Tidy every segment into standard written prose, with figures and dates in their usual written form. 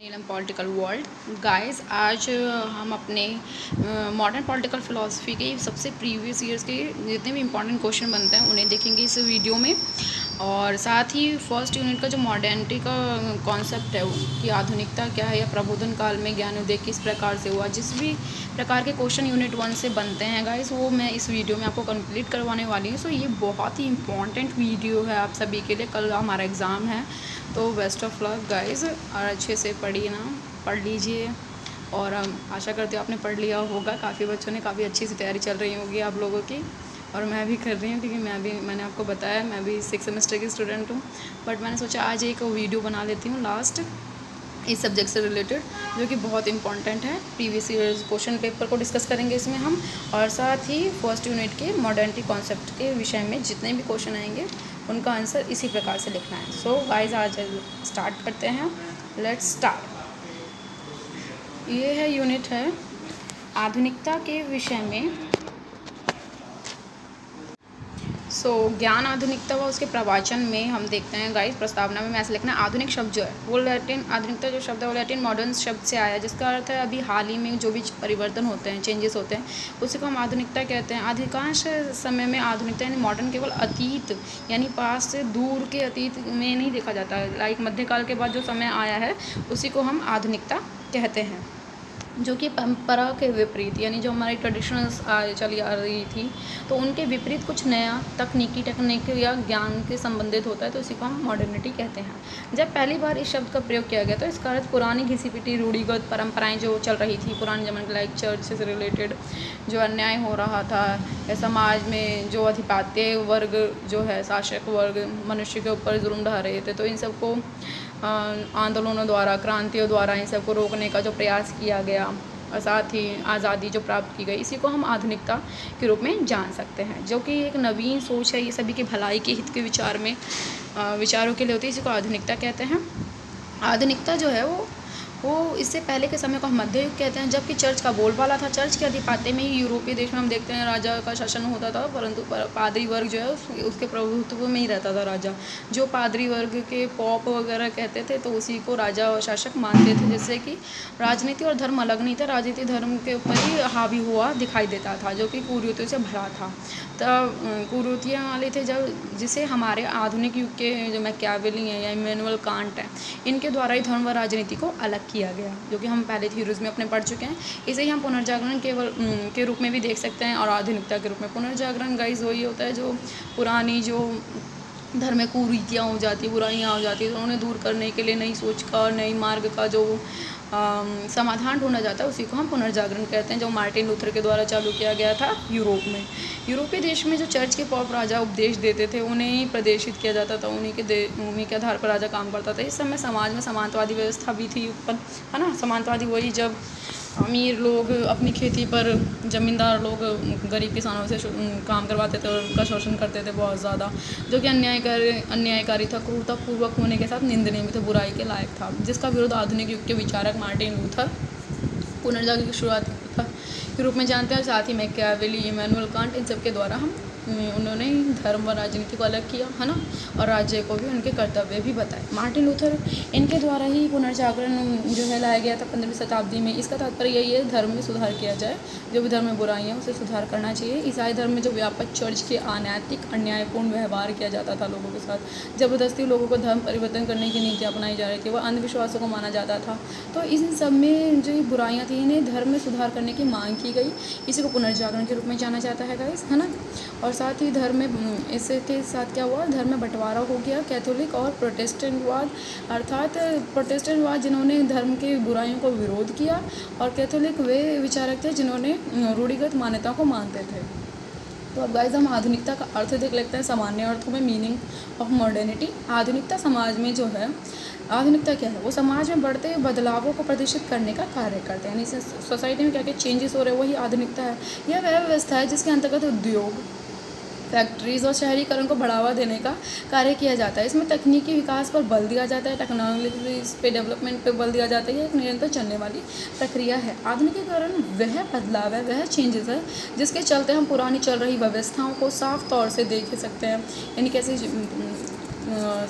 नीलम political world guys. आज हम अपने मॉडर्न पॉलिटिकल फ़िलासफ़ी के सबसे प्रीवियस ईयर्स के जितने भी इम्पॉर्टेंट क्वेश्चन बनते हैं उन्हें देखेंगे इस वीडियो में। और साथ ही फर्स्ट यूनिट का जो मॉडर्निटी का कॉन्सेप्ट है कि आधुनिकता क्या है या प्रबोधन काल में ज्ञान उदय किस प्रकार से हुआ, जिस भी प्रकार के क्वेश्चन यूनिट 1 से बनते हैं गाइस वो मैं इस वीडियो में आपको कंप्लीट करवाने वाली हूँ। सो ये बहुत ही इम्पॉर्टेंट वीडियो है आप सभी के लिए। कल हमारा एग्ज़ाम है तो बेस्ट ऑफ लक गाइस, और अच्छे से पढ़ लीजिए। और आशा करती हूँ आपने पढ़ लिया होगा। काफ़ी बच्चों ने काफ़ी अच्छी सी तैयारी चल रही होगी आप लोगों की, और मैं भी कर रही हूँ क्योंकि मैंने आपको बताया मैं भी 6 सेमेस्टर की स्टूडेंट हूँ। बट मैंने सोचा आज एक वीडियो बना लेती हूँ लास्ट इस सब्जेक्ट से रिलेटेड, जो कि बहुत इंपॉर्टेंट है। प्रीवियस ईयर क्वेश्चन पेपर को डिस्कस करेंगे इसमें हम, और साथ ही फर्स्ट यूनिट के मॉडर्निटी कॉन्सेप्ट के विषय में जितने भी क्वेश्चन आएंगे उनका आंसर इसी प्रकार से लिखना है। सो गाइस आज स्टार्ट करते हैं। Let's start. ये है यूनिट है आधुनिकता के विषय में। ज्ञान आधुनिकता व उसके प्रवचन में हम देखते हैं गाइस। प्रस्तावना में ऐसे लिखना है, आधुनिक शब्द जो है वो लैटिन, आधुनिकता जो शब्द है वो लैटिन मॉडर्न शब्द से आया, जिसका अर्थ है अभी हाल ही में जो भी परिवर्तन होते हैं, चेंजेस होते हैं, उसी को हम आधुनिकता कहते हैं। अधिकांश समय में आधुनिकता यानी मॉडर्न केवल अतीत यानी पास से दूर के अतीत में नहीं देखा जाता है। लाइक मध्यकाल के बाद जो समय आया है उसी को हम आधुनिकता कहते हैं, जो कि परंपरा के विपरीत यानी जो हमारी ट्रेडिशनल्स चली आ रही थी तो उनके विपरीत कुछ नया टेक्निक या ज्ञान के संबंधित होता है, तो इसी को हम मॉडर्निटी कहते हैं। जब पहली बार इस शब्द का प्रयोग किया गया तो इसका अर्थ पुरानी घिसी पिटी रूढ़िगत परंपराएं जो चल रही थी पुराने ज़माने के, लाइक चर्च से रिलेटेड जो अन्याय हो रहा था या समाज में जो अधिपत्य वर्ग जो है, शासक वर्ग मनुष्य के ऊपर जुल्म ढा रहे थे, तो इन सबको आंदोलनों द्वारा, क्रांतियों द्वारा इन सबको रोकने का जो प्रयास किया गया और साथ ही आज़ादी जो प्राप्त की गई, इसी को हम आधुनिकता के रूप में जान सकते हैं, जो कि एक नवीन सोच है। ये सभी की भलाई के हित के विचारों के लिए होती है, इसी को आधुनिकता कहते हैं। आधुनिकता जो है वो इससे पहले के समय को हम मध्य युग कहते हैं, जबकि चर्च का बोलबाला था। चर्च के अधिपत्य में ही यूरोपीय देश में हम देखते हैं राजा का शासन होता था, परंतु पादरी वर्ग जो है उसके प्रभुत्व में ही रहता था राजा। जो पादरी वर्ग के पॉप वगैरह कहते थे तो उसी को राजा और शासक मानते थे, जिससे कि राजनीति और धर्म अलग नहीं था, राजनीति धर्म के ऊपर ही हावी हुआ दिखाई देता था, जो कि कुरीतियों से भरा था। तब कुरीतियाँ वाले थे जब जिसे हमारे आधुनिक युग के जो मैकियावेली हैं या इमैनुअल कांट हैं, इनके द्वारा ही धर्म व राजनीति को अलग किया गया, जो कि हम पहले थ्योरीज में अपने पढ़ चुके हैं। इसे ही हम पुनर्जागरण के रूप में भी देख सकते हैं और आधुनिकता के रूप में। पुनर्जागरण गाइस वही होता है जो पुरानी जो धर्म में कुरीतियाँ हो जाती है, बुराइयाँ हो जाती है, तो उन्हें दूर करने के लिए नई सोच का, नई मार्ग का जो समाधान ढूंढा जाता है उसी को हम पुनर्जागरण कहते हैं, जो मार्टिन लूथर के द्वारा चालू किया गया था यूरोप में। यूरोपीय देश में जो चर्च के पॉप राजा उपदेश देते थे उन्हें ही प्रदर्शित किया जाता था, उन्हीं के आधार पर राजा काम करता था। इस समय समाज में समांतवादी व्यवस्था भी थी उत्पन्न, है ना। समांतवादी वही जब अमीर लोग अपनी खेती पर, ज़मींदार लोग गरीब किसानों से काम करवाते थे और उनका शोषण करते थे बहुत ज़्यादा, जो कि अन्यायकारी था, क्रूरतापूर्वक होने के साथ निंदनीय भी था, बुराई के लायक था, जिसका विरोध आधुनिक युग के विचारक मार्टिन लूथर पुनर्जागरण की शुरुआत के रूप में जानते हैं। साथ ही मैकियावेली, इमैनुअल कांट, इन सब के द्वारा उन्होंने धर्म व राजनीति को अलग किया, है ना, और राज्य को भी उनके कर्तव्य भी बताए। मार्टिन लूथर इनके द्वारा ही पुनर्जागरण जो है लाया गया था 15वीं शताब्दी में। इसका तात्पर्य यही है धर्म में सुधार किया जाए, जो भी धर्म में बुराइयाँ उसे सुधार करना चाहिए। ईसाई धर्म में जो व्यापक चर्च के अनैतिक अन्यायपूर्ण व्यवहार किया जाता था लोगों के साथ, ज़बरदस्ती लोगों को धर्म परिवर्तन करने की नीति अपनाई जा रही थी, वह अंधविश्वासों को माना जाता था। तो इन सब में जो बुराइयाँ थी इन्हें धर्म में सुधार करने की मांग की गई, इसी को पुनर्जागरण के रूप में जाना जाता है गाइस, है ना। और साथ ही धर्म में इसके साथ क्या हुआ, धर्म में बंटवारा हो गया, कैथोलिक और प्रोटेस्टेंटवाद, अर्थात प्रोटेस्टेंटवाद जिन्होंने धर्म के बुराइयों को विरोध किया, और कैथोलिक वे विचारक थे जिन्होंने रूढ़िगत मान्यता को मानते थे। तो अब गाइस हम आधुनिकता का अर्थ देख लेते हैं सामान्य अर्थों में, मीनिंग ऑफ मॉडर्निटी। आधुनिकता समाज में जो है, आधुनिकता क्या है, वो समाज में बढ़ते बदलावों को प्रदर्शित करने का कार्य करते हैं, यानी सोसाइटी में क्या क्या चेंजेस हो रहे हैं वही आधुनिकता है। यह वह व्यवस्था है जिसके अंतर्गत उद्योग, फैक्ट्रीज़ और शहरीकरण को बढ़ावा देने का कार्य किया जाता है। इसमें तकनीकी विकास पर बल दिया जाता है, टेक्नोलॉजी पे डेवलपमेंट पे बल दिया जाता है। एक निरंतर चलने वाली प्रक्रिया है। आधुनिकीकरण वह बदलाव है, वह चेंजेस है जिसके चलते हम पुरानी चल रही व्यवस्थाओं को साफ तौर से देख सकते हैं, यानी कैसे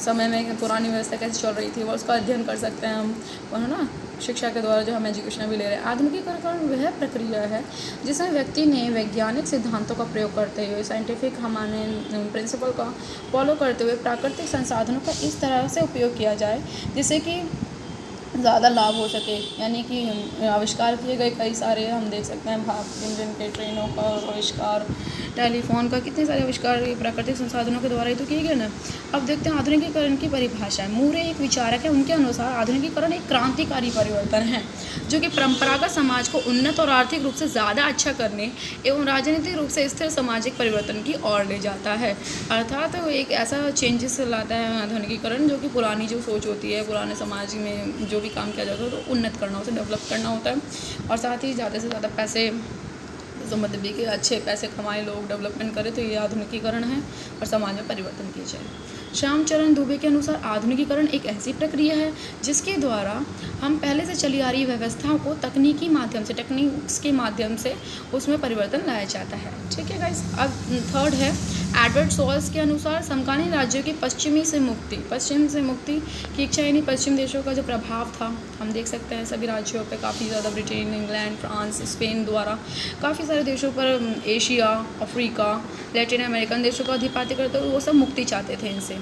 समय में पुरानी व्यवस्था कैसे चल रही थी, वो उसका अध्ययन कर सकते हैं हम, है ना, शिक्षा के द्वारा जो हम एजुकेशन भी ले रहे हैं। आधुनिकीकरण वह प्रक्रिया है जिसमें व्यक्ति ने वैज्ञानिक सिद्धांतों का प्रयोग करते हुए, साइंटिफिक हमारे प्रिंसिपल का फॉलो करते हुए प्राकृतिक संसाधनों का इस तरह से उपयोग किया जाए जिससे कि ज़्यादा लाभ हो सके। यानी कि आविष्कार किए गए कई सारे हम देख सकते हैं, भाप इंजन के, ट्रेनों का आविष्कार, टेलीफोन का, कितने सारे आविष्कार प्राकृतिक संसाधनों के द्वारा ही तो किए गए ना। अब देखते हैं आधुनिकीकरण की परिभाषा। मूरे एक विचारक है, उनके अनुसार आधुनिकीकरण एक क्रांतिकारी परिवर्तन है जो कि परंपरागत समाज को उन्नत और आर्थिक रूप से ज़्यादा अच्छा करने एवं राजनीतिक रूप से स्थिर सामाजिक परिवर्तन की ओर ले जाता है। अर्थात वो एक ऐसा चेंजेस लाता है आधुनिकीकरण जो कि पुरानी जो सोच होती है, पुराने समाज में जो भी काम किया जाता है तो उन्नत करना, उसे डेवलप करना होता है, और साथ ही ज़्यादा से ज़्यादा पैसे, तो मतलब कि अच्छे पैसे कमाए लोग, डेवलपमेंट करें, तो ये आधुनिकीकरण है और समाज में परिवर्तन किया जाए। श्यामचरण दुबे के अनुसार आधुनिकीकरण एक ऐसी प्रक्रिया है जिसके द्वारा हम पहले से चली आ रही व्यवस्थाओं को तकनीकी माध्यम से, टेक्निक्स के माध्यम से उसमें परिवर्तन लाया जाता है। ठीक है गाइस। अब थर्ड है एडवर्ड सॉल्स के अनुसार समकालीन राज्यों की पश्चिम से मुक्ति की इच्छा, यानी पश्चिम देशों का जो प्रभाव था हम देख सकते हैं सभी राज्यों पे काफ़ी ज़्यादा, ब्रिटेन, इंग्लैंड, फ्रांस, स्पेन द्वारा काफ़ी सारे देशों पर, एशिया, अफ्रीका, लैटिन अमेरिकन देशों का अधिपत्य करते हुए वो सब मुक्ति चाहते थे इनसे,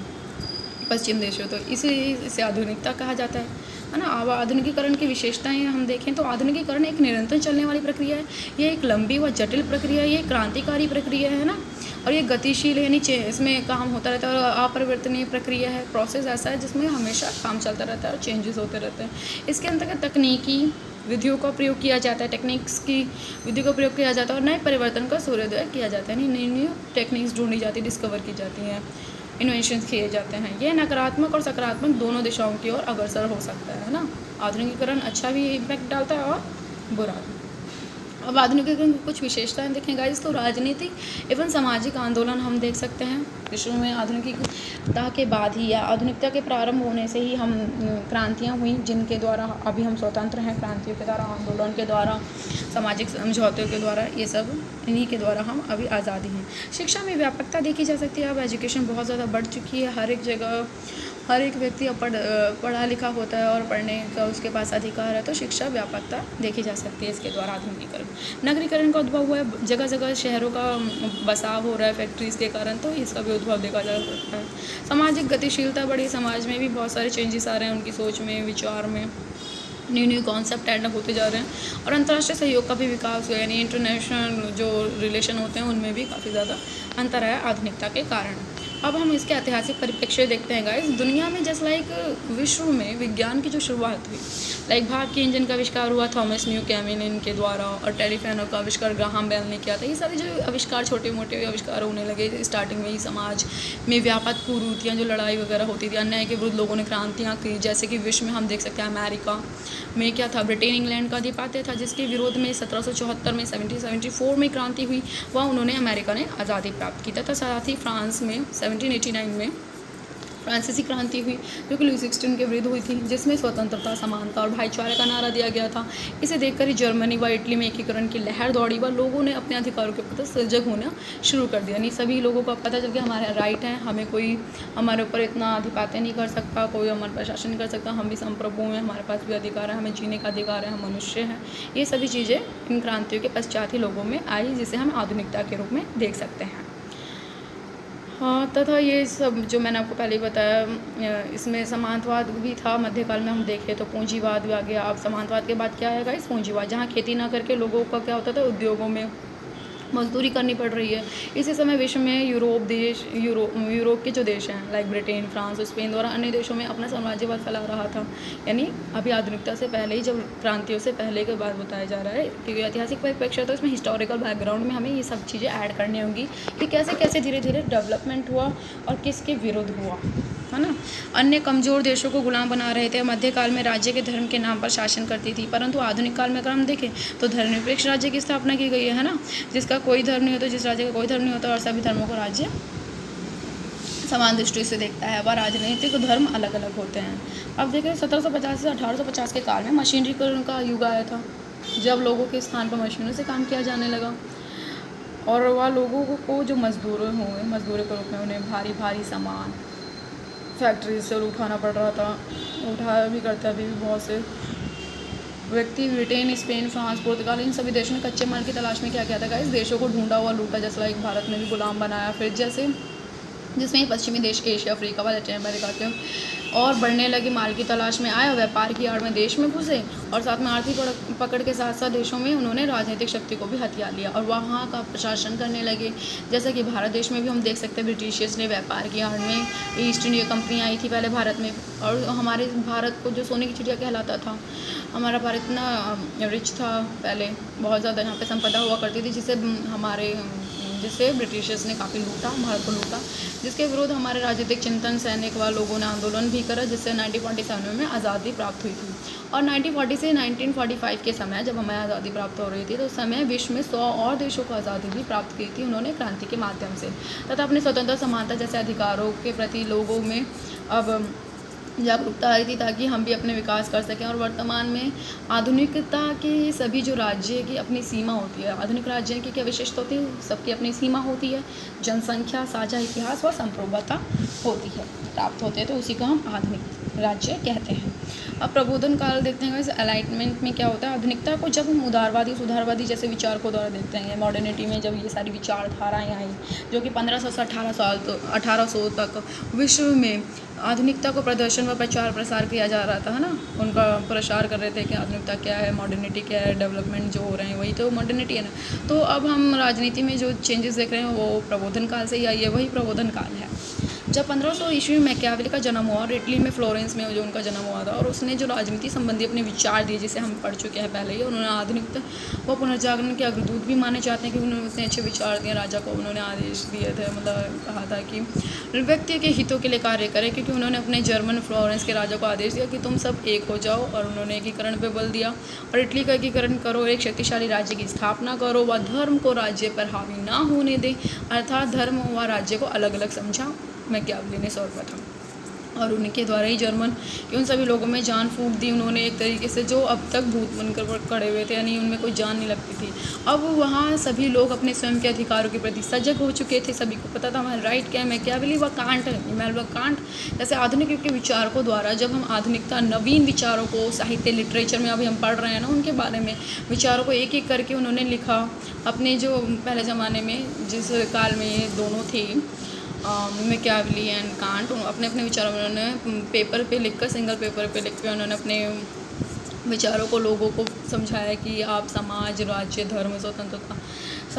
पश्चिम देशों, तो इसे आधुनिकता कहा जाता है ना। अब आधुनिकीकरण की विशेषताएं हम देखें तो आधुनिकीकरण एक निरंतर चलने वाली प्रक्रिया है, ये एक लंबी व जटिल प्रक्रिया है, ये क्रांतिकारी प्रक्रिया है ना, और ये गतिशील है, यानी इसमें काम होता रहता है, और अपरिवर्तनीय प्रक्रिया है, प्रोसेस ऐसा है जिसमें हमेशा काम चलता रहता है और चेंजेस होते रहते हैं। इसके अंतर्गत तकनीकी विधियों का प्रयोग किया जाता है, टेक्निक्स की विधि का प्रयोग किया जाता है और नए परिवर्तन का सूर्योदय किया जाता है, यानी नई टेक्निक्स ढूंढी जाती है, डिस्कवर की जाती हैं, इन्वेंशन किए जाते हैं। ये नकारात्मक और सकारात्मक दोनों दिशाओं की ओर अग्रसर हो सकता है ना। आधुनिकीकरण अच्छा भी इम्पैक्ट डालता है और बुरा भी। अब आधुनिकीकरण की कुछ विशेषताएं देखें गाइस, तो राजनीतिक एवं सामाजिक आंदोलन हम देख सकते हैं विश्व में आधुनिकता के बाद ही, या आधुनिकता के प्रारंभ होने से ही हम क्रांतियां हुई जिनके द्वारा अभी हम स्वतंत्र हैं, क्रांतियों के द्वारा, आंदोलन के द्वारा, सामाजिक समझौतों के द्वारा, ये सब इन्हीं के द्वारा हम अभी आज़ादी हैं। शिक्षा में व्यापकता देखी जा सकती है, अब एजुकेशन बहुत ज़्यादा बढ़ चुकी है, हर एक जगह हर एक व्यक्ति अब पढ़ा लिखा होता है और पढ़ने का उसके पास अधिकार है, तो शिक्षा व्यापकता देखी जा सकती है इसके द्वारा। आधुनिकीकरण नगरीकरण का उद्भव हुआ है, जगह जगह शहरों का बसाव हो रहा है फैक्ट्रीज़ के कारण, तो इसका भी उद्भव देखा जा सकता है। सामाजिक गतिशीलता बढ़ी, समाज में भी बहुत सारे चेंजेस आ रहे हैं, उनकी सोच में, विचार में न्यू कॉन्सेप्ट ऐड होते जा रहे हैं, और अंतर्राष्ट्रीय सहयोग का भी विकास हुआ, यानी इंटरनेशनल जो रिलेशन होते हैं उनमें भी काफ़ी ज़्यादा अंतर है आधुनिकता के कारण। अब हम इसके ऐतिहासिक परिप्रेक्ष्य देखते हैं गाइस। दुनिया में जैसे लाइक विश्व में विज्ञान की जो शुरुआत हुई, लाइक भाप के इंजन का आविष्कार हुआ थॉमस न्यू कैमिन के द्वारा, और टेलीफोन का आविष्कार ग्राहम बेल ने किया था। ये सारे जो आविष्कार छोटे मोटे आविष्कार होने लगे स्टार्टिंग में ही, समाज में व्यापक कुरीतियाँ, जो लड़ाई वगैरह होती थी, अन्याय के विरुद्ध लोगों ने क्रांतियाँ की, जैसे कि विश्व में हम देख सकते हैं अमेरिका में क्या था, ब्रिटेन इंग्लैंड का अधिपत्य था, जिसके विरोध में 1774 में 1774 में क्रांति हुई, वह उन्होंने अमेरिका ने आज़ादी प्राप्त की था। साथ ही फ्रांस में 1789 में फ्रांसीसी क्रांति हुई जो कि लुई 16 के विरुद्ध हुई थी, जिसमें स्वतंत्रता, समानता और भाईचारे का नारा दिया गया था। इसे देखकर ही जर्मनी व इटली में एकीकरण की लहर दौड़ी व लोगों ने अपने अधिकारों के प्रति सजग होना शुरू कर दिया। नहीं, सभी लोगों को पता चल गया हमारे राइट हैं, हमें कोई हमारे ऊपर इतना अधिपत्य नहीं कर सकता, कोई हमारे पर शासन नहीं कर सकता, हम भी संप्रभु हैं, हमारे पास भी अधिकार है, हमें जीने का अधिकार है, हम मनुष्य हैं। ये सभी चीज़ें इन क्रांतियों के पश्चात ही लोगों में आई, जिसे हम आधुनिकता के रूप में देख सकते हैं। हाँ, तथा ये सब जो मैंने आपको पहले ही बताया, इसमें समांतवाद भी था। मध्यकाल में हम देखें तो पूंजीवाद भी आ गया। अब समांतवाद के बाद क्या आएगा, इस पूंजीवाद, जहाँ खेती ना करके लोगों का क्या होता था, उद्योगों में मजदूरी करनी पड़ रही है। इसी समय विश्व में यूरोप के जो देश हैं लाइक ब्रिटेन, फ्रांस और स्पेन द्वारा अन्य देशों में अपना साम्राज्यवाद फैला रहा था। यानी अभी आधुनिकता से पहले ही, जब क्रांतियों से पहले के बाद बताया जा रहा है, क्योंकि ऐतिहासिक परिप्रेक्ष्य तो इसमें हिस्टोरिकल बैकग्राउंड में हमें ये सब चीज़ें ऐड करनी होंगी कि कैसे कैसे धीरे धीरे डेवलपमेंट हुआ और किसके विरुद्ध हुआ, है ना। अन्य कमज़ोर देशों को गुलाम बना रहे थे। मध्यकाल में राज्य के धर्म के नाम पर शासन करती थी, परंतु आधुनिक काल में अगर हम देखें तो धर्मनिरपेक्ष राज्य की स्थापना की गई है ना, जिसका कोई धर्म नहीं होता, जिस राज्य का कोई धर्म नहीं होता, और सभी धर्मों को राज्य समान दृष्टि से देखता है, वह राजनीतिक धर्म अलग अलग होते हैं। अब देखें 1750 से 1850 के काल में मशीनरीकरण का युग आया था, जब लोगों के स्थान पर मशीनों से काम किया जाने लगा, और वह लोगों को जो मजदूर हुए, मजदूरों के रूप में उन्हें भारी भारी सामान, फैक्ट्रीज से उठाना पड़ रहा था, उठाया भी करते अभी भी बहुत से व्यक्ति। ब्रिटेन, स्पेन, फ्रांस, पुर्तगाल, इन सभी देशों ने कच्चे माल की तलाश में क्या किया था, इस देशों को ढूंढा हुआ लूटा, जैसा लाइक भारत में भी गुलाम बनाया, फिर जैसे जिसमें पश्चिमी देश एशिया, अफ्रीका व लैटिन अमेरिका के और बढ़ने लगे माल की तलाश में आए, व्यापार की आड़ में देश में घुसे और साथ में आर्थिक पकड़ के साथ साथ देशों में उन्होंने राजनीतिक शक्ति को भी हथियार लिया और वहाँ का प्रशासन करने लगे। जैसा कि भारत देश में भी हम देख सकते हैं, ब्रिटिशर्स ने व्यापार की आड़ में ईस्ट इंडिया कंपनी आई थी पहले भारत में, और हमारे भारत को जो सोने की चिड़िया कहलाता था, हमारा भारत इतना रिच था पहले, बहुत ज़्यादा यहाँ पे संपदा हुआ करती थी, जिससे ब्रिटिशर्स ने काफ़ी लूटा, भारत को लूटा, जिसके विरुद्ध हमारे राजनीतिक चिंतन, सैनिक व लोगों ने आंदोलन भी करा, जिससे 1947 में आज़ादी प्राप्त हुई थी। और 1940 से 1945 के समय जब हमें आज़ादी प्राप्त हो रही थी, तो उस समय विश्व में 100 और देशों को आज़ादी भी प्राप्त की थी उन्होंने क्रांति के माध्यम से, तथा अपने स्वतंत्रता, समानता जैसे अधिकारों के प्रति लोगों में अब जागरूकता आई थी, ताकि हम भी अपने विकास कर सकें। और वर्तमान में आधुनिकता के सभी जो राज्य की अपनी सीमा होती है, आधुनिक राज्य की क्या विशेषता होती है, सबकी अपनी सीमा होती है, जनसंख्या, साझा इतिहास व संप्रभुता होती है, प्राप्त होते हैं, तो उसी को हम आधुनिक राज्य कहते हैं। अब प्रबोधन काल देखते हैं, वैसे एलाइटमेंट में क्या होता है, आधुनिकता को जब हम उदारवादी, सुधारवादी जैसे विचार को द्वारा देखते हैं, मॉडर्निटी में जब ये सारी विचारधाराएँ आई, जो कि 1500 से 1800 तक विश्व में आधुनिकता को प्रदर्शन व प्रचार प्रसार किया जा रहा था, है ना, उनका प्रसार कर रहे थे कि आधुनिकता क्या है, मॉडर्निटी क्या है, डेवलपमेंट जो हो रहे हैं वही तो मॉडर्निटी है ना। तो अब हम राजनीति में जो चेंजेस देख रहे हैं वो प्रबोधन काल से ही आई है, वही प्रबोधन काल है। जब 1500 ईस्वी में मैकियावेली का जन्म हुआ और इटली में फ्लोरेंस में जो उनका जन्म हुआ था, और उसने जो राजनीति संबंधी अपने विचार दिए, जिसे हम पढ़ चुके हैं पहले ही, उन्होंने आधुनिकता व पुनर्जागरण के अग्रदूत भी माने जाते हैं, कि उन्होंने इतने अच्छे विचार दिए, राजा को उन्होंने आदेश दिए थे, मतलब कहा था कि व्यक्ति के हितों के लिए कार्य करें, क्योंकि उन्होंने अपने जर्मन फ्लोरेंस के राजा को आदेश दिया कि तुम सब एक हो जाओ, और उन्होंने एकीकरण पर बल दिया और इटली का एकीकरण करो, एक शक्तिशाली राज्य की स्थापना करो व धर्म को राज्य पर हावी ना होने दे, अर्थात धर्म व राज्य को अलग अलग समझा मैकियावेली ने सर्वप्रथम, और उनके द्वारा ही जर्मन के उन सभी लोगों में जान फूंक दी उन्होंने, एक तरीके से जो अब तक भूत बनकर खड़े हुए थे, यानी उनमें कोई जान नहीं लगती थी। अब वहाँ सभी लोग अपने स्वयं के अधिकारों के प्रति सजग हो चुके थे, सभी को पता था हमारा राइट क्या है। मैकियावेली व कांट, इमैनुएल कांट जैसे आधुनिक युग के विचारकों द्वारा, जब हम आधुनिकता, नवीन विचारों को साहित्य, लिटरेचर में अभी हम पढ़ रहे हैं ना, उनके बारे में विचारों को एक एक करके उन्होंने लिखा। अपने जो पहले ज़माने में जिस काल में ये दोनों थे, मैकियावेली एंड कांट, अपने अपने विचारों में उन्होंने पेपर पे लिखकर, सिंगल पेपर पे लिख के उन्होंने अपने विचारों को लोगों को समझाया कि आप समाज, राज्य, धर्म, स्वतंत्रता,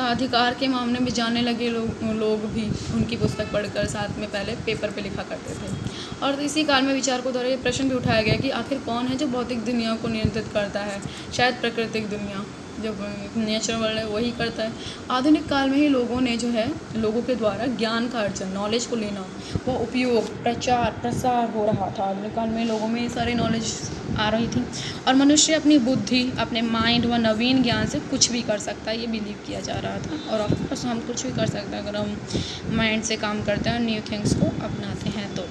अधिकार के मामले में जानने लगे लोग भी उनकी पुस्तक पढ़कर साथ में पहले पेपर पे लिखा करते थे। और इसी काल में विचारकों द्वारा ये प्रश्न भी उठाया गया कि आखिर कौन है जो भौतिक दुनिया को नियंत्रित करता है। शायद प्राकृतिक दुनिया, जब नेचुरल वर्ल्ड है वही करता है। आधुनिक काल में ही लोगों ने जो है, लोगों के द्वारा ज्ञान का अर्जन, नॉलेज को लेना, वो उपयोग, प्रचार, प्रसार हो रहा था। आधुनिक काल में लोगों में सारी नॉलेज आ रही थी, और मनुष्य अपनी बुद्धि, अपने माइंड व नवीन ज्ञान से कुछ भी कर सकता है, ये बिलीव किया जा रहा था। और ऑफकोर्स हम कुछ भी कर सकते हैं अगर हम माइंड से काम करते हैं और न्यू थिंग्स को अपनाते हैं तो।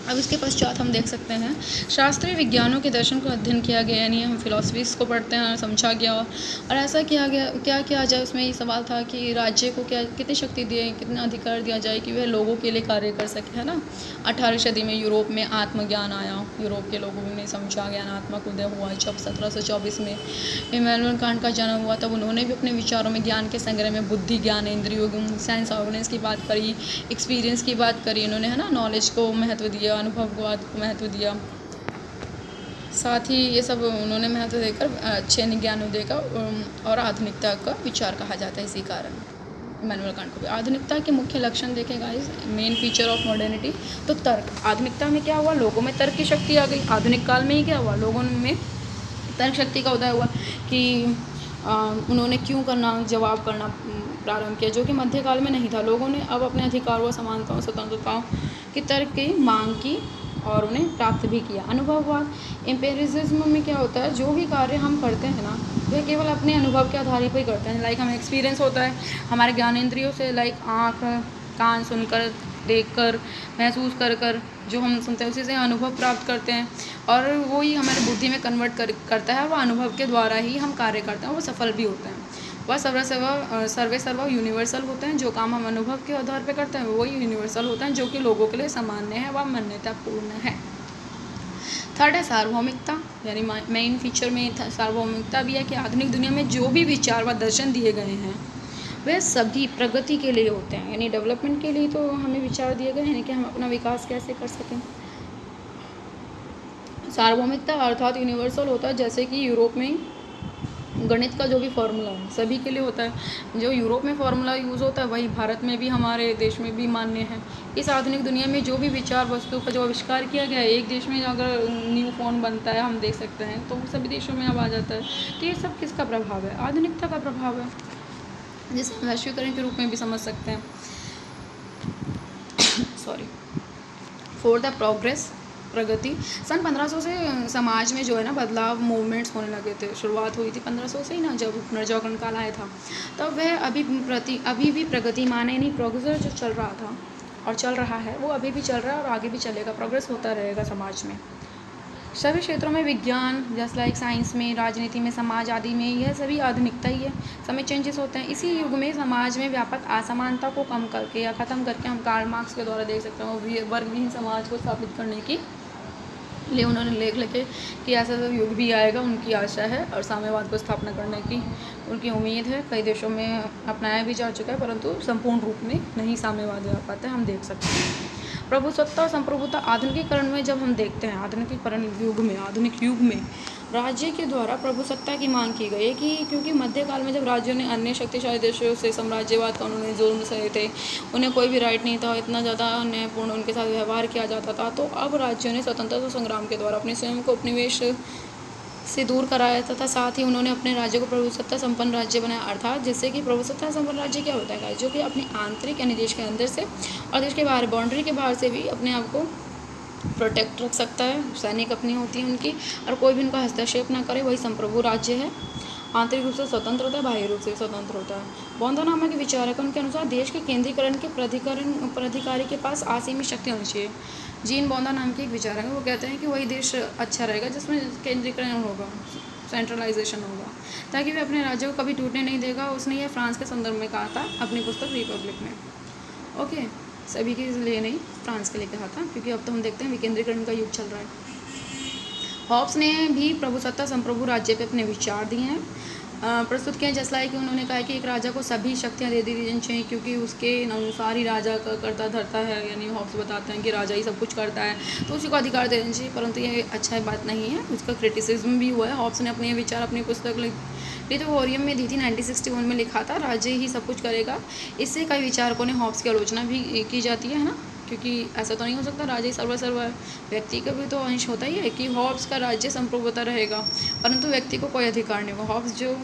अब इसके पश्चात हम देख सकते हैं शास्त्रीय विज्ञानों के दर्शन को अध्ययन किया गया, यानी हम फिलॉसफीज़ को पढ़ते हैं और समझा गया। और ऐसा किया गया, क्या किया जाए, उसमें ये सवाल था कि राज्य को क्या, कितनी शक्ति दिए, कितना अधिकार दिया जाए कि वह लोगों के लिए कार्य कर सके, है ना। 18वीं सदी में यूरोप में आत्मज्ञान आया, यूरोप के लोगों ने समझा, ज्ञानात्मक उदय हुआ। जब 1724 में इमैनुएल कांट का जन्म हुआ, तब उन्होंने भी अपने विचारों में ज्ञान के संग्रह में बुद्धि, ज्ञान, इंद्रियों, सेंस ऑर्गन्स की बात करी, एक्सपीरियंस की बात करी उन्होंने, है ना। नॉलेज को महत्व दिया, अनुभववाद को महत्व दिया, साथ ही ये सब उन्होंने महत्व देकर अच्छे ज्ञानोदय का और आधुनिकता का विचार कहा जाता है। इसी कारण इमैनुएल कांट को भी आधुनिकता के मुख्य लक्षण देखें guys, main feature of modernity. तो तर्क, आधुनिकता में क्या हुआ, लोगों में तर्क की शक्ति आ गई। आधुनिक काल में ही क्या हुआ, लोगों में तर्क शक्ति का उदय हुआ कि उन्होंने क्यों करना, जवाब करना प्रारंभ किया, जो कि मध्यकाल में नहीं था। लोगों ने अब अपने अधिकारों, समानताओं, स्वतंत्रताओं की तर्क की मांग की और उन्हें प्राप्त भी किया। अनुभववाद, एम्पिरिसिज्म में क्या होता है, जो भी कार्य हम करते हैं ना, वह केवल अपने अनुभव के आधार पर ही करते हैं। लाइक हमें एक्सपीरियंस होता है हमारे ज्ञानेंद्रियों से, लाइक आँख, कान सुनकर, देखकर, महसूस कर कर जो हम सुनते हैं उसी से अनुभव प्राप्त करते हैं, और वो ही हमारी बुद्धि में कन्वर्ट करता है। वो अनुभव के द्वारा ही हम कार्य करते हैं, वो सफल भी होते हैं। वह सर्वे सर्वा यूनिवर्सल होते हैं। जो काम हम अनुभव के आधार पर करते हैं वही यूनिवर्सल होते हैं, जो कि लोगों के लिए सामान्य है व मान्यतापूर्ण है। थर्ड है सार्वभौमिकता, यानी मेन फीचर में सार्वभौमिकता भी है कि आधुनिक दुनिया में जो भी विचार व दर्शन दिए गए हैं वे सभी प्रगति के लिए होते हैं, यानी डेवलपमेंट के लिए तो हमें विचार दिए गए हैं कि हम अपना विकास कैसे कर सकें। सार्वभौमिकता अर्थात यूनिवर्सल होता है, जैसे कि यूरोप में गणित का जो भी फॉर्मूला है सभी के लिए होता है। जो यूरोप में फॉर्मूला यूज़ होता है वही भारत में भी, हमारे देश में भी मान्य है। इस आधुनिक दुनिया में जो भी विचार वस्तु का जो आविष्कार किया गया है, एक देश में अगर न्यू फोन बनता है हम देख सकते हैं तो सभी देशों में अब आ जाता है। तो ये सब किसका प्रभाव है? आधुनिकता का प्रभाव है, जिसे हम वैश्वीकरण के रूप में भी समझ सकते हैं। सॉरी। फॉर द प्रोग्रेस, प्रगति। सन 1500 से समाज में जो है ना बदलाव मूवमेंट्स होने लगे थे। शुरुआत हुई थी 1500 से ही ना, जब पुनर्जागरण काल आया था। तब वह अभी भी प्रगति माने नहीं, प्रोग्रेस जो चल रहा था और चल रहा है वो अभी भी चल रहा है और आगे भी चलेगा, प्रोग्रेस होता रहेगा समाज में। सभी क्षेत्रों में, विज्ञान जस्ट लाइक साइंस में, राजनीति में, समाज आदि में, यह सभी आधुनिकता ही है। समय चेंजेस होते हैं। इसी युग में समाज में व्यापक असमानता को कम करके या ख़त्म करके हम कार्ल मार्क्स के द्वारा देख सकते हैं वर्गहीन समाज को स्थापित करने की लिए उन्होंने लेख लिखे कि ऐसा युग भी आएगा, उनकी आशा है और साम्यवाद को स्थापना करने की उनकी उम्मीद है। कई देशों में अपनाया भी जा चुका है, परंतु संपूर्ण रूप में नहीं साम्यवाद आ पाता है, हम देख सकते हैं। प्रभुसत्ता और संप्रभुता आधुनिकीकरण में जब हम देखते हैं, आधुनिक युग में राज्य के द्वारा प्रभुसत्ता की मांग की गई है कि क्योंकि मध्यकाल में जब राज्यों ने अन्य शक्तिशाली देशों से साम्राज्यवाद का उन्होंने जुल्म सहे थे, उन्हें कोई भी राइट नहीं था, इतना ज़्यादा अन्यायपूर्ण उनके साथ व्यवहार किया जाता था। तो अब राज्यों ने स्वतंत्रता संग्राम के द्वारा अपने स्वयं को उपनिवेश से दूर कराया तथा साथ ही उन्होंने अपने राज्य को प्रभुसत्ता संपन्न राज्य बनाया। अर्थात जिससे कि प्रभुसत्ता संपन्न राज्य क्या होता है, जो कि अपने आंतरिक यानी देश के अंदर से और देश के बाहर बाउंड्री के बाहर से भी अपने आप को प्रोटेक्ट रख सकता है। सैनिक अपनी होती है उनकी और कोई भी उनका हस्तक्षेप ना करे, वही संप्रभु राज्य है। आंतरिक रूप से स्वतंत्र होता है, बाह्य रूप से स्वतंत्र होता है। बौद्धानामा के विचारक उनके अनुसार देश के केंद्रीकरण के प्राधिकारी के पास असीमित शक्ति होनी चाहिए। जीन बौद्धा नाम के एक विचारक है, वो कहते हैं कि वही देश अच्छा रहेगा जिसमें केंद्रीकरण होगा, सेंट्रलाइजेशन होगा, ताकि वे अपने राज्य को कभी टूटने नहीं देगा। उसने यह फ्रांस के संदर्भ में कहा था अपनी पुस्तक रिपब्लिक में। ओके, सभी के लिए नहीं, फ्रांस के लिए कहा था, क्योंकि अब तो हम देखते हैं विकेंद्रीकरण का युग चल रहा है। हॉब्स ने भी प्रभुसत्ता संप्रभु राज्य पे अपने विचार दिए हैं, प्रस्तुत किए हैं। जैसा कि उन्होंने कहा कि एक राजा को सभी शक्तियाँ दे दी जानी चाहिए, क्योंकि उसके अनुसार ही राजा का करता धरता है। यानी हॉब्स बताते हैं कि राजा ही सब कुछ करता है, तो उसी को अधिकार दे देना चाहिए, परंतु ये अच्छा बात नहीं है। उसका क्रिटिसिज्म भी हुआ है। हॉब्स ने अपने विचार अपनी पुस्तक लिथोरियम में दी थी, 1961 में लिखा था, राज्य ही सब कुछ करेगा। इससे कई विचारकों ने हॉब्स की आलोचना भी की जाती है ना, क्योंकि ऐसा तो नहीं हो सकता राज्य सर्व है, व्यक्ति का भी तो अंश होता ही है कि हॉब्स का राज्य संप्रभुता रहेगा, परंतु व्यक्ति को कोई अधिकार नहीं होगा। हॉब्स जो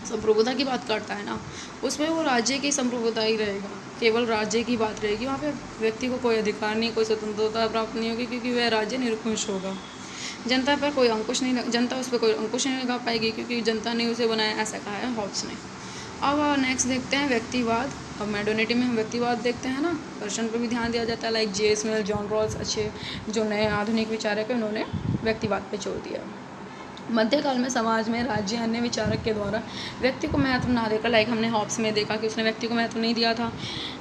संप्रभुता की बात करता है ना, उसमें वो राज्य की संप्रभुता ही रहेगा, केवल राज्य की बात रहेगी। वहाँ पे व्यक्ति को कोई अधिकार नहीं, कोई स्वतंत्रता प्राप्त नहीं होगी, क्योंकि वह राज्य निरंकुश होगा। जनता उस पर कोई अंकुश नहीं लगा पाएगी, क्योंकि जनता ने उसे बनाया, ऐसा कहा है हॉब्स ने। अब नेक्स्ट देखते हैं व्यक्तिवाद। अब मॉडर्निटी में हम व्यक्तिवाद देखते हैं ना, दर्शन पर भी ध्यान दिया जाता है, लाइक जे.एस. मिल, जॉन रॉल्स, अच्छे जो नए आधुनिक विचारक हैं, उन्होंने व्यक्तिवाद पे जोर दिया। मध्यकाल में समाज में राज्य अन्य विचारक के द्वारा व्यक्ति को महत्व ना देकर, लाइक हमने हॉब्स में देखा कि उसने व्यक्ति को महत्व नहीं दिया था,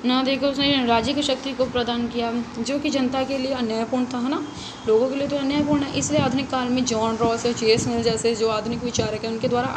ना देकर उसने राज्य की शक्ति को प्रदान किया, जो कि जनता के लिए अन्यायपूर्ण था, है ना, लोगों के लिए तो अन्यायपूर्ण है। इसलिए आधुनिक काल में जॉन रॉस और जे.एस. मिल जैसे जो आधुनिक विचारक हैं, उनके द्वारा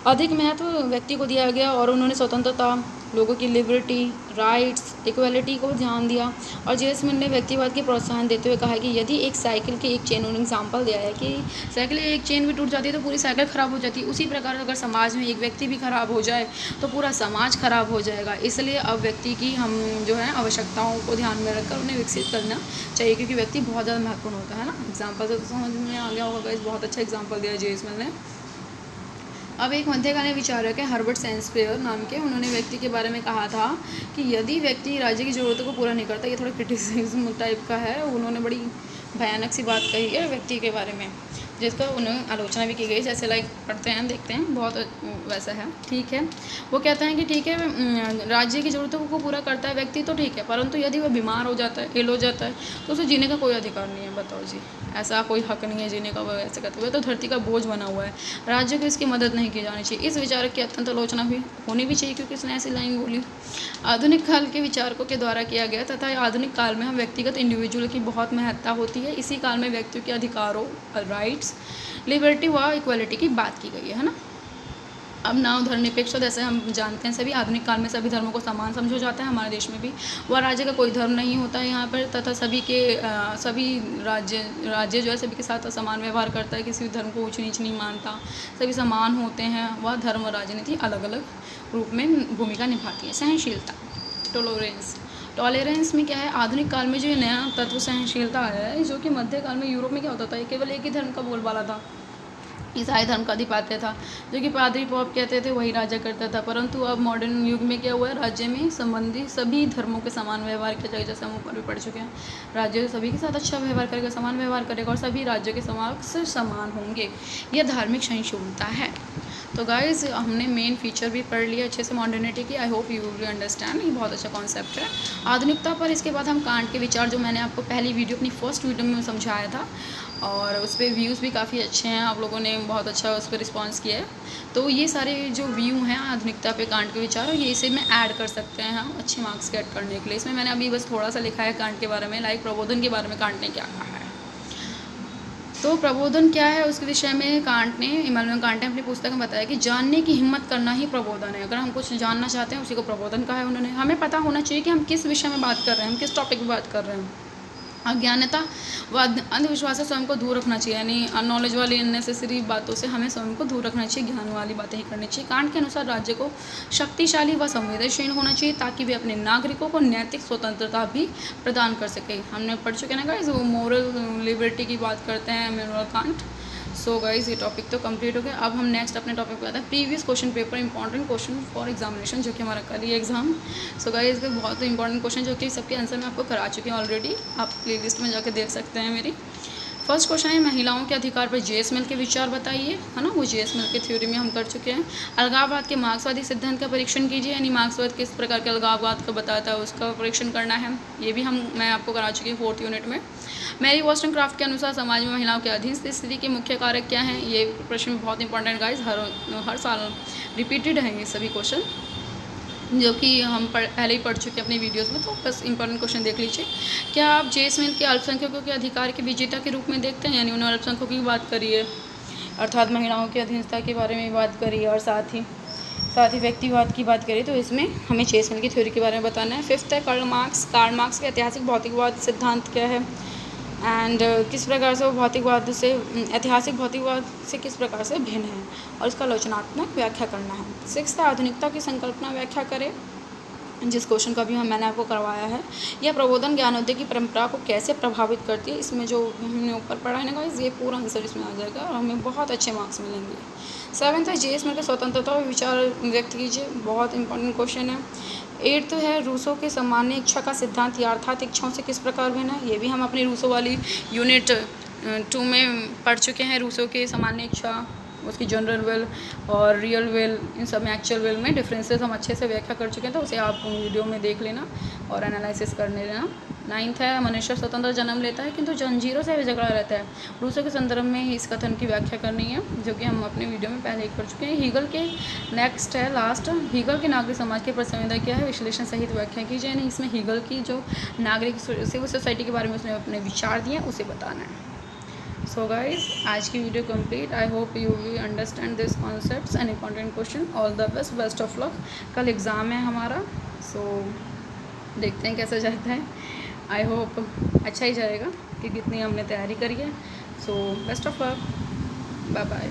अधिक महत्व व्यक्ति को दिया गया और उन्होंने स्वतंत्रता, लोगों की लिबर्टी, राइट्स, इक्वलिटी को ध्यान दिया। और जे.एस. मिल ने व्यक्तिवाद के प्रोत्साहन देते हुए कहा कि यदि एक साइकिल की एक चेन, उन्होंने एग्जाम्पल दिया है कि साइकिल की एक चेन भी टूट जाती है तो पूरी साइकिल ख़राब हो जाती है, उसी प्रकार अगर समाज में एक व्यक्ति भी ख़राब हो जाए तो पूरा समाज ख़राब हो जाएगा। इसलिए अब व्यक्ति की हम जो है आवश्यकताओं को ध्यान में रखकर उन्हें विकसित करना चाहिए, क्योंकि व्यक्ति बहुत ज़्यादा महत्वपूर्ण होता है ना। एग्जाम्पल तो समझ में आ गया होगा, इस बहुत अच्छा एग्जाम्पल दिया जे.एस. मिल ने। अब एक मध्यकालीन विचारक है हर्बर्ट सेंसपेयर नाम के, उन्होंने व्यक्ति के बारे में कहा था कि यदि व्यक्ति राज्य की ज़रूरतों को पूरा नहीं करता, ये थोड़ा क्रिटिसिज्म टाइप का है, उन्होंने बड़ी भयानक सी बात कही है व्यक्ति के बारे में। जिसका उन्हें आलोचना भी की गई। जैसे लाइक पढ़ते हैं, देखते हैं, बहुत वैसा है, ठीक है। वो कहते हैं कि ठीक है, राज्य की ज़रूरतों को पूरा करता है व्यक्ति तो ठीक है, परंतु यदि वह बीमार हो जाता है, इल हो जाता है, तो उसे जीने का कोई अधिकार नहीं है। बताओ जी, ऐसा कोई हक नहीं है जीने का। वह ऐसे कहते हुए तो धरती का बोझ बना हुआ है, राज्य को इसकी मदद नहीं की जानी चाहिए। इस विचारक की अत्यंत आलोचना भी होनी भी चाहिए, क्योंकि उसने ऐसी लाइन बोली। आधुनिक काल के विचारकों के द्वारा किया गया तथा आधुनिक काल में हम व्यक्तिगत इंडिविजुअल की बहुत महत्ता होती है। इसी काल में व्यक्तियों के अधिकारों, राइट्स, लिबर्टी व इक्वलिटी की बात की गई है ना। अब नाव धर्मनिरपेक्ष, जैसे हम जानते हैं सभी आधुनिक काल में सभी धर्मों को समान समझा जाता है। हमारे देश में भी वह राज्य का कोई धर्म नहीं होता है यहाँ पर, तथा सभी राज्य जो है सभी के साथ समान व्यवहार करता है, किसी भी धर्म को ऊंच नीच नहीं मानता, सभी समान होते हैं। वह धर्म और राजनीति अलग अलग रूप में भूमिका निभाती है। सहनशीलता, टॉलरेंस में क्या है, आधुनिक काल में जो नया तत्व सहनशीलता आया है, जो कि मध्य काल में यूरोप में क्या होता था, केवल एक ही धर्म का बोलबाला था, ईसाई धर्म का अधिपत्य था, जो कि पादरी पॉप कहते थे, वही राजा करता था। परंतु अब मॉडर्न युग में क्या हुआ है, राज्य में संबंधी सभी धर्मों के समान व्यवहार किया जाएगा। जैसे हम ऊपर भी पढ़ चुके हैं, राज्य सभी के साथ अच्छा व्यवहार करेगा, समान व्यवहार करेगा और सभी राज्यों के समक्ष समान होंगे। यह धार्मिक सहिष्णुता है। तो गाइज़, हमने मेन फीचर भी पढ़ लिया अच्छे से मॉडर्निटी की। I hope you will understand. ये बहुत अच्छा कॉन्सेप्ट है आधुनिकता पर। इसके बाद हम कांट के विचार, जो मैंने आपको पहली वीडियो, अपनी फर्स्ट वीडियो में समझाया था, और उस पर व्यूज़ भी काफ़ी अच्छे हैं, आप लोगों ने बहुत अच्छा उस पर रिस्पॉन्स किया है। तो ये सारे जो व्यू हैं आधुनिकता पे कांट के विचार, और ये इसे में ऐड कर सकते हैं हम अच्छे मार्क्स गेट करने के लिए। इसमें मैंने अभी बस थोड़ा सा लिखा है कांट के बारे में, लाइक प्रबोधन के बारे में कांट ने क्या कहा है। तो प्रबोधन क्या है, उसके विषय में इमैनुअल कांट ने अपनी पुस्तक में बताया कि जानने की हिम्मत करना ही प्रबोधन है। अगर हम कुछ जानना चाहते हैं, उसी को प्रबोधन कहा है उन्होंने। हमें पता होना चाहिए कि हम किस विषय में बात कर रहे हैं, हम किस टॉपिक पर बात कर रहे हैं। अज्ञानता व अंधविश्वास से स्वयं को दूर रखना चाहिए, यानी नॉलेज वाली अननेसेसरी बातों से हमें स्वयं को दूर रखना चाहिए, ज्ञान वाली बातें ही करनी चाहिए। कांट के अनुसार राज्य को शक्तिशाली व संवेदनशील होना चाहिए, ताकि वे अपने नागरिकों को नैतिक स्वतंत्रता भी प्रदान कर सके। हमने पढ़ चुके हैं ना गाइस, वो मोरल लिबर्टी की बात करते हैं इमैनुअल कांट। सो गाइस, ये टॉपिक तो कंप्लीट हो गया। अब हम नेक्स्ट अपने टॉपिक पे आते हैं, previous question paper, important question for examination, जो कि हमारा कल ही एग्जाम। सो गाइस, इसके बहुत इंपॉर्टेंट क्वेश्चन, जो कि सबके आंसर मैं आपको करा चुकी हूँ ऑलरेडी, आप प्लेलिस्ट में जाकर देख सकते हैं मेरी। फर्स्ट क्वेश्चन है, महिलाओं के अधिकार पर जे.एस. मिल के विचार बताइए, है ना। वो जे.एस. मिल की थ्योरी में हम कर चुके हैं। अलगाववाद के मार्क्सवादी सिद्धांत का परीक्षण कीजिए, यानी मार्क्सवाद किस प्रकार के अलगाववाद का बताता है, उसका परीक्षण करना है। ये भी मैं आपको करा चुकी हूँ 4th यूनिट में। मैरी वॉस्टनक्राफ्ट के अनुसार समाज में महिलाओं के अधीन स्थिति के मुख्य कारक क्या हैं। ये प्रश्न बहुत इंपॉर्टेंट गाइज, हर साल रिपीटेड हैं ये सभी क्वेश्चन, जो कि हम पहले ही पढ़ चुके हैं अपनी वीडियोस में। तो बस इंपॉर्टेंट क्वेश्चन देख लीजिए। क्या आप जे.एस. मिल के अल्पसंख्यकों के अधिकार के विजेता के रूप में देखते हैं, यानी उन्होंने अल्पसंख्यकों की बात करी है, अर्थात महिलाओं की अधीनता के बारे में बात करी है, और साथ ही व्यक्तिवाद की बात करें, तो इसमें हमें जे.एस. मिल की थ्योरी के बारे में बताना है। 5th है कार्ल मार्क्स के ऐतिहासिक भौतिकवाद सिद्धांत क्या है, एंड किस प्रकार से वो ऐतिहासिक भौतिकवाद से किस प्रकार से भिन्न है, और इसका आलोचनात्मक व्याख्या करना है। 6th आधुनिकता की संकल्पना व्याख्या करें, जिस क्वेश्चन का भी मैंने आपको करवाया है। यह प्रबोधन ज्ञानोदय की परंपरा को कैसे प्रभावित करती है, इसमें जो हमने ऊपर पढ़ा है ना गाइस, ये पूरा आंसर इसमें आ जाएगा और हमें बहुत अच्छे मार्क्स मिलेंगे। 7th है जे.एस. मिल के स्वतंत्रता और विचार व्यक्त कीजिए, बहुत इंपॉर्टेंट क्वेश्चन है। 8th है रूसो के सामान्य इच्छा का सिद्धांत, या अर्थात इच्छाओं से किस प्रकार भिन्न है। ये भी हम अपनी रूसो वाली यूनिट 2 में पढ़ चुके हैं। रूसो के सामान्य इच्छा, उसकी जनरल विल और रियल विल, इन सब में एक्चुअल विल में डिफरेंसेस हम अच्छे से व्याख्या कर चुके हैं, तो उसे आप वीडियो में देख लेना और एनालिसिस करने लेना। 9th है मनुष्य स्वतंत्र जन्म लेता है किंतु जंजीरों से झगड़ा रहता है। रूसो के संदर्भ में ही इस कथन की व्याख्या करनी है, जो कि हम अपने वीडियो में पहले ही कर चुके हैं। हीगल के नेक्स्ट है लास्ट, हीगल के नागरिक समाज की प्रतिसंविधा क्या है, विश्लेषण सहित व्याख्या कीजिए, यानी इसमें हीगल की जो नागरिक सिविल सोसाइटी के बारे में उसने अपने विचार दिए उसे बताना है। सो गाइज, आज की video complete. I hope you will understand this concepts and important question. All the best of luck. कल एग्ज़ाम है हमारा, सो देखते हैं कैसा जाता है। आई होप अच्छा ही जाएगा, कि कितनी हमने तैयारी करी है। So best of luck, bye bye.